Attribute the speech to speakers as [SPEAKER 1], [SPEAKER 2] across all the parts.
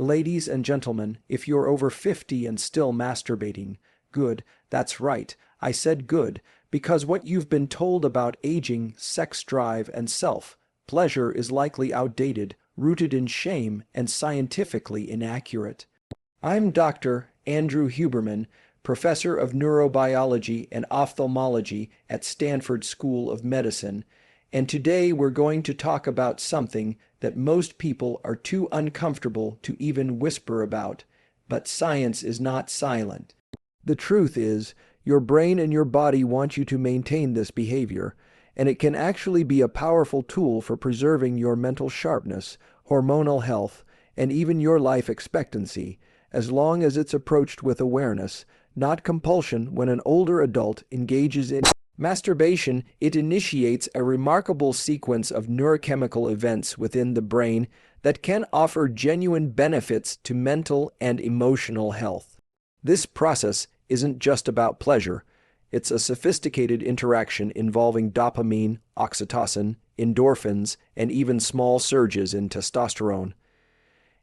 [SPEAKER 1] Ladies and gentlemen, if you're over 50 and still masturbating, good, that's right, I said good, because what you've been told about aging, sex drive, and self-pleasure is likely outdated, rooted in shame, and scientifically inaccurate. I'm Dr. Andrew Huberman, professor of neurobiology and ophthalmology at Stanford School of Medicine, and today we're going to talk about something that most people are too uncomfortable to even whisper about, but science is not silent. The truth is, your brain and your body want you to maintain this behavior, and it can actually be a powerful tool for preserving your mental sharpness, hormonal health, and even your life expectancy, as long as it's approached with awareness, not compulsion. When an older adult engages in masturbation, it initiates a remarkable sequence of neurochemical events within the brain that can offer genuine benefits to mental and emotional health. This process isn't just about pleasure. It's a sophisticated interaction involving dopamine, oxytocin, endorphins, and even small surges in testosterone.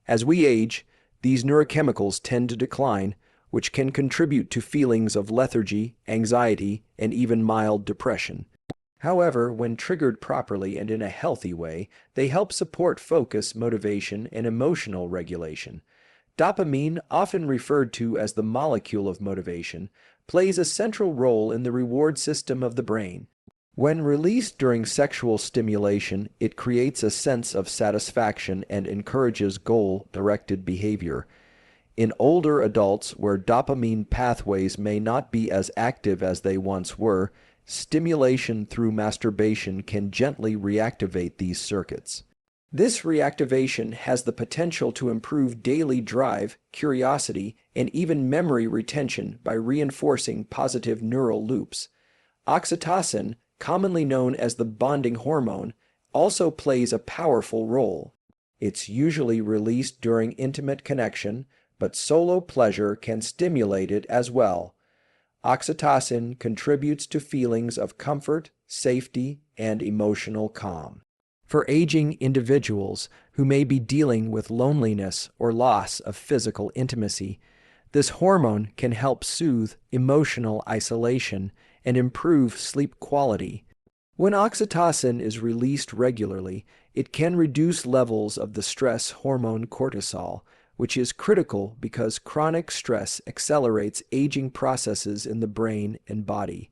[SPEAKER 1] As we age, these neurochemicals tend to decline, which can contribute to feelings of lethargy, anxiety, and even mild depression. However, when triggered properly and in a healthy way, they help support focus, motivation, and emotional regulation. Dopamine, often referred to as the molecule of motivation, plays a central role in the reward system of the brain. When released during sexual stimulation, it creates a sense of satisfaction and encourages goal-directed behavior. In older adults, where dopamine pathways may not be as active as they once were, stimulation through masturbation can gently reactivate these circuits. This reactivation has the potential to improve daily drive, curiosity, and even memory retention by reinforcing positive neural loops. Oxytocin, commonly known as the bonding hormone, also plays a powerful role. It's usually released during intimate connection, but solo pleasure can stimulate it as well. Oxytocin contributes to feelings of comfort, safety, and emotional calm. For aging individuals who may be dealing with loneliness or loss of physical intimacy, this hormone can help soothe emotional isolation and improve sleep quality. When oxytocin is released regularly, it can reduce levels of the stress hormone cortisol, which is critical because chronic stress accelerates aging processes in the brain and body.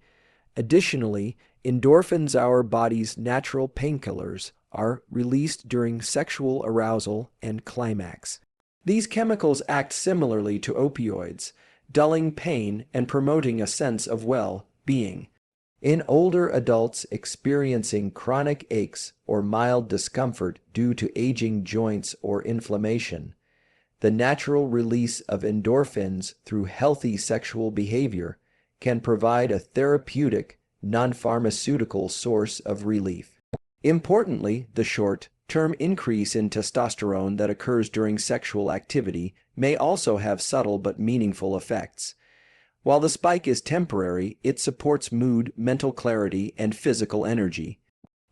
[SPEAKER 1] Additionally, endorphins, our body's natural painkillers, are released during sexual arousal and climax. These chemicals act similarly to opioids, dulling pain and promoting a sense of well-being. In older adults experiencing chronic aches or mild discomfort due to aging joints or inflammation, the natural release of endorphins through healthy sexual behavior can provide a therapeutic, non-pharmaceutical source of relief. Importantly, the short-term increase in testosterone that occurs during sexual activity may also have subtle but meaningful effects. While the spike is temporary, it supports mood, mental clarity, and physical energy.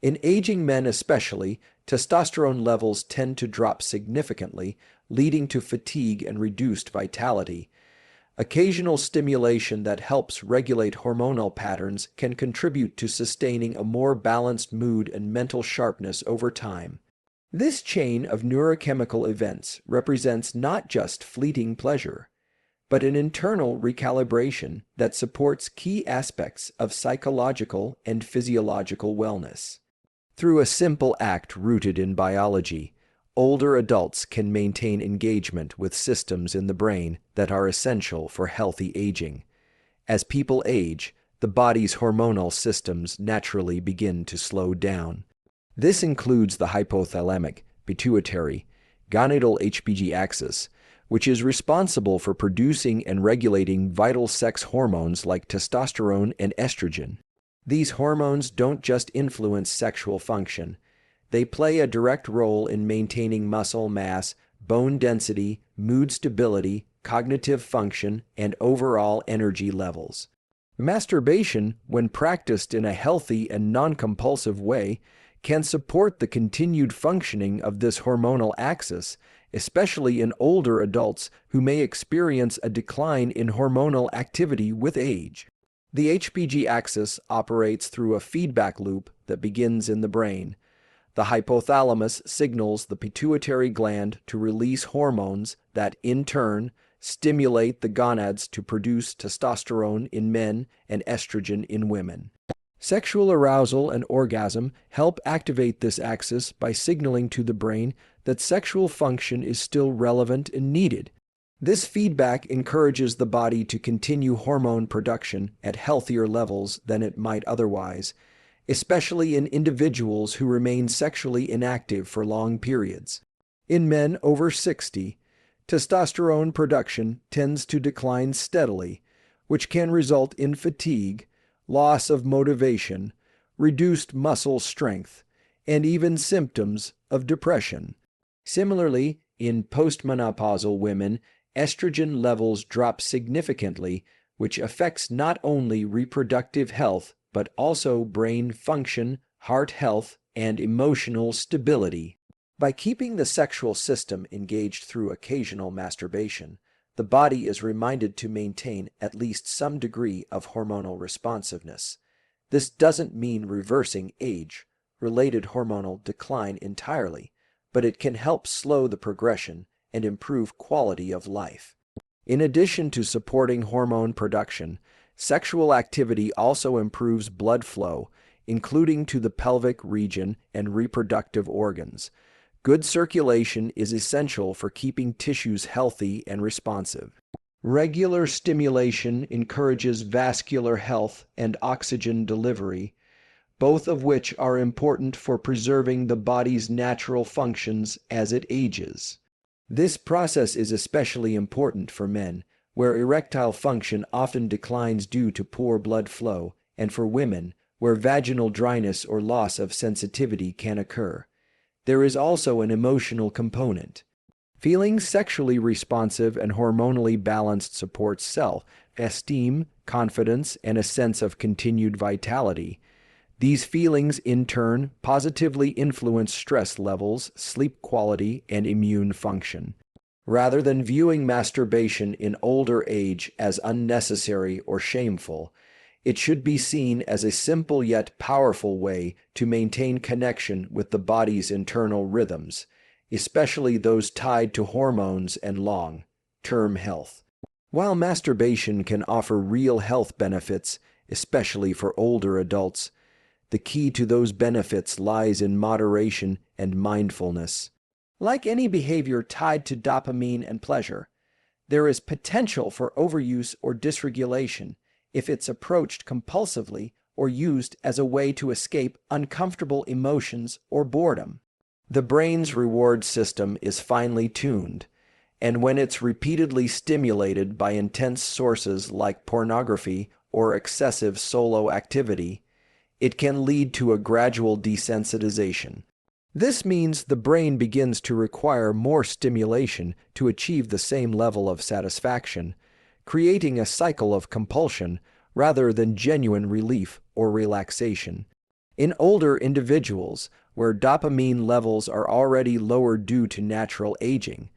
[SPEAKER 1] In aging men especially, testosterone levels tend to drop significantly, leading to fatigue and reduced vitality. Occasional stimulation that helps regulate hormonal patterns can contribute to sustaining a more balanced mood and mental sharpness over time. This chain of neurochemical events represents not just fleeting pleasure, but an internal recalibration that supports key aspects of psychological and physiological wellness. Through a simple act rooted in biology, older adults can maintain engagement with systems in the brain that are essential for healthy aging. As people age, the body's hormonal systems naturally begin to slow down. This includes the hypothalamic, pituitary, gonadal HPG axis, which is responsible for producing and regulating vital sex hormones like testosterone and estrogen. These hormones don't just influence sexual function. They play a direct role in maintaining muscle mass, bone density, mood stability, cognitive function, and overall energy levels. Masturbation, when practiced in a healthy and non-compulsive way, can support the continued functioning of this hormonal axis especially in older adults who may experience a decline in hormonal activity with age. The HPG axis operates through a feedback loop that begins in the brain. The hypothalamus signals the pituitary gland to release hormones that, in turn, stimulate the gonads to produce testosterone in men and estrogen in women. Sexual arousal and orgasm help activate this axis by signaling to the brain that sexual function is still relevant and needed. This feedback encourages the body to continue hormone production at healthier levels than it might otherwise, especially in individuals who remain sexually inactive for long periods. In men over 60, testosterone production tends to decline steadily, which can result in fatigue, loss of motivation, reduced muscle strength, and even symptoms of depression. Similarly, in postmenopausal women, estrogen levels drop significantly, which affects not only reproductive health, but also brain function, heart health, and emotional stability. By keeping the sexual system engaged through occasional masturbation, the body is reminded to maintain at least some degree of hormonal responsiveness. This doesn't mean reversing age-related hormonal decline entirely, but it can help slow the progression and improve quality of life. In addition to supporting hormone production, sexual activity also improves blood flow, including to the pelvic region and reproductive organs. Good circulation is essential for keeping tissues healthy and responsive. Regular stimulation encourages vascular health and oxygen delivery, both of which are important for preserving the body's natural functions as it ages. This process is especially important for men, where erectile function often declines due to poor blood flow, and for women, where vaginal dryness or loss of sensitivity can occur. There is also an emotional component. Feeling sexually responsive and hormonally balanced supports self-esteem, confidence, and a sense of continued vitality. These feelings, in turn, positively influence stress levels, sleep quality, and immune function. Rather than viewing masturbation in older age as unnecessary or shameful, it should be seen as a simple yet powerful way to maintain connection with the body's internal rhythms, especially those tied to hormones and long-term health. While masturbation can offer real health benefits, especially for older adults, the key to those benefits lies in moderation and mindfulness. Like any behavior tied to dopamine and pleasure, there is potential for overuse or dysregulation if it's approached compulsively or used as a way to escape uncomfortable emotions or boredom. The brain's reward system is finely tuned, and when it's repeatedly stimulated by intense sources like pornography or excessive solo activity, it can lead to a gradual desensitization. This means the brain begins to require more stimulation to achieve the same level of satisfaction, creating a cycle of compulsion rather than genuine relief or relaxation. In older individuals, where dopamine levels are already lower due to natural aging,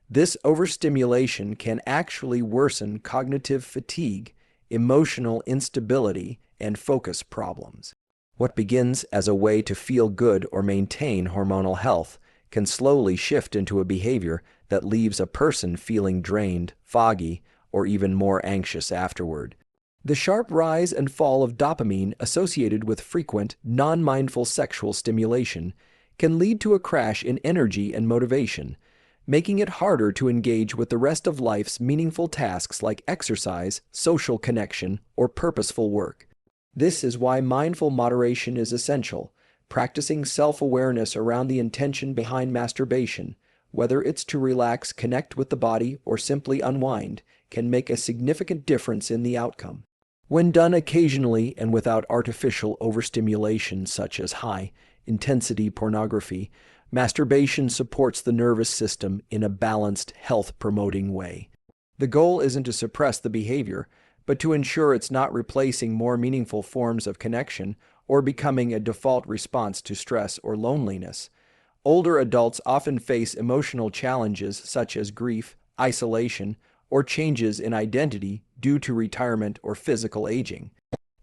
[SPEAKER 1] this overstimulation can actually worsen cognitive fatigue, emotional instability, and focus problems. What begins as a way to feel good or maintain hormonal health can slowly shift into a behavior that leaves a person feeling drained, foggy, or even more anxious afterward. The sharp rise and fall of dopamine associated with frequent, non-mindful sexual stimulation can lead to a crash in energy and motivation, making it harder to engage with the rest of life's meaningful tasks like exercise, social connection, or purposeful work. This is why mindful moderation is essential. Practicing self-awareness around the intention behind masturbation, whether it's to relax, connect with the body, or simply unwind, can make a significant difference in the outcome. When done occasionally and without artificial overstimulation such as high-intensity pornography, masturbation supports the nervous system in a balanced, health-promoting way. The goal isn't to suppress the behavior, but to ensure it's not replacing more meaningful forms of connection or becoming a default response to stress or loneliness. Older adults often face emotional challenges such as grief, isolation, or changes in identity due to retirement or physical aging.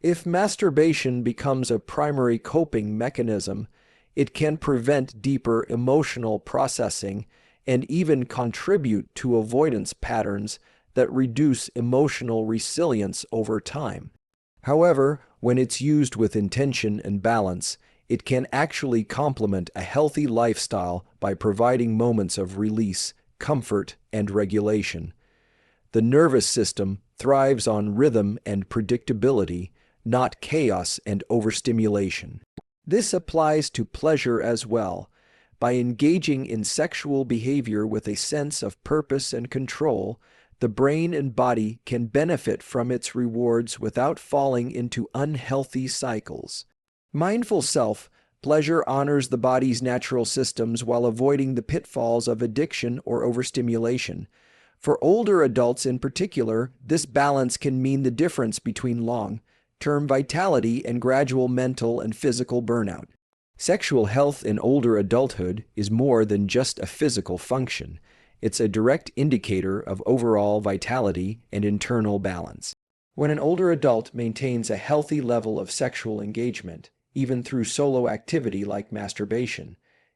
[SPEAKER 1] If masturbation becomes a primary coping mechanism, it can prevent deeper emotional processing and even contribute to avoidance patterns that reduce emotional resilience over time. However, when it's used with intention and balance, it can actually complement a healthy lifestyle by providing moments of release, comfort, and regulation. The nervous system thrives on rhythm and predictability, not chaos and overstimulation. This applies to pleasure as well. By engaging in sexual behavior with a sense of purpose and control, the brain and body can benefit from its rewards without falling into unhealthy cycles. Mindful self-pleasure honors the body's natural systems while avoiding the pitfalls of addiction or overstimulation. For older adults in particular, this balance can mean the difference between long-term vitality and gradual mental and physical burnout. Sexual health in older adulthood is more than just a physical function. It's a direct indicator of overall vitality and internal balance. When an older adult maintains a healthy level of sexual engagement, even through solo activity like masturbation,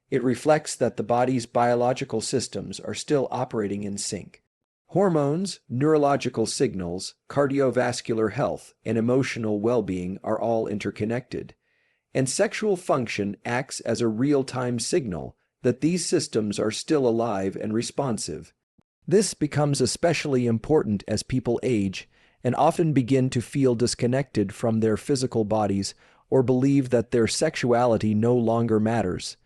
[SPEAKER 1] it reflects that the body's biological systems are still operating in sync. Hormones, neurological signals, cardiovascular health, and emotional well-being are all interconnected, and sexual function acts as a real-time signal that these systems are still alive and responsive. This becomes especially important as people age and often begin to feel disconnected from their physical bodies or believe that their sexuality no longer matters.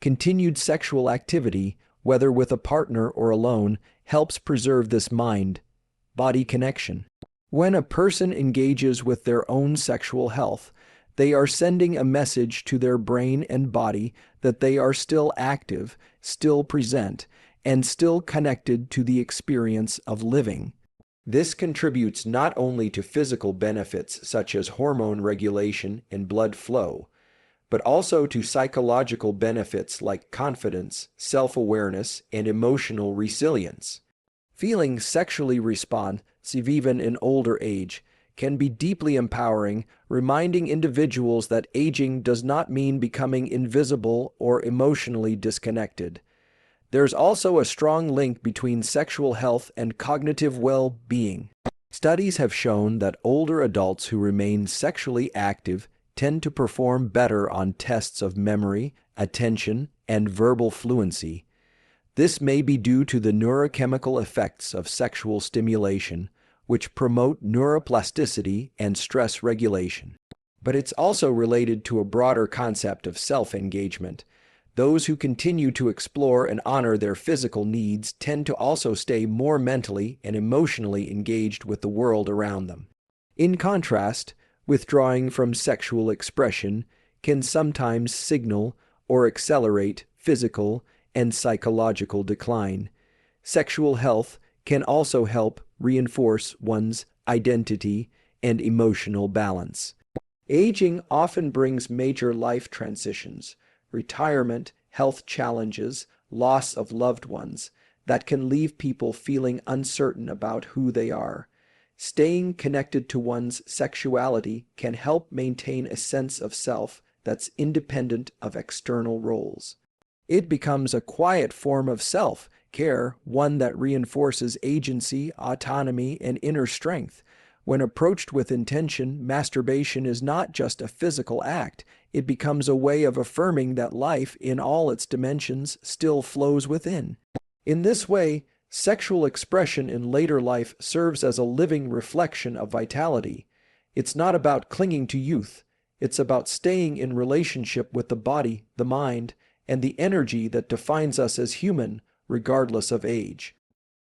[SPEAKER 1] Continued sexual activity, whether with a partner or alone, helps preserve this mind-body connection. When a person engages with their own sexual health, they are sending a message to their brain and body that they are still active, still present, and still connected to the experience of living. This contributes not only to physical benefits such as hormone regulation and blood flow, but also to psychological benefits like confidence, self-awareness, and emotional resilience. Feeling sexually responsive even in older age can be deeply empowering, reminding individuals that aging does not mean becoming invisible or emotionally disconnected. There's also a strong link between sexual health and cognitive well-being. Studies have shown that older adults who remain sexually active tend to perform better on tests of memory, attention, and verbal fluency. This may be due to the neurochemical effects of sexual stimulation, which promote neuroplasticity and stress regulation. But it's also related to a broader concept of self-engagement. Those who continue to explore and honor their physical needs tend to also stay more mentally and emotionally engaged with the world around them. In contrast, withdrawing from sexual expression can sometimes signal or accelerate physical and psychological decline. Sexual health can also help reinforce one's identity and emotional balance. Aging often brings major life transitions, retirement, health challenges, loss of loved ones, that can leave people feeling uncertain about who they are. Staying connected to one's sexuality can help maintain a sense of self that's independent of external roles. It becomes a quiet form of self-care, one that reinforces agency, autonomy, and inner strength. When approached with intention, masturbation is not just a physical act. It becomes a way of affirming that life, in all its dimensions, still flows within. In this way, sexual expression in later life serves as a living reflection of vitality. It's not about clinging to youth. It's about staying in relationship with the body, the mind, and the energy that defines us as human, regardless of age.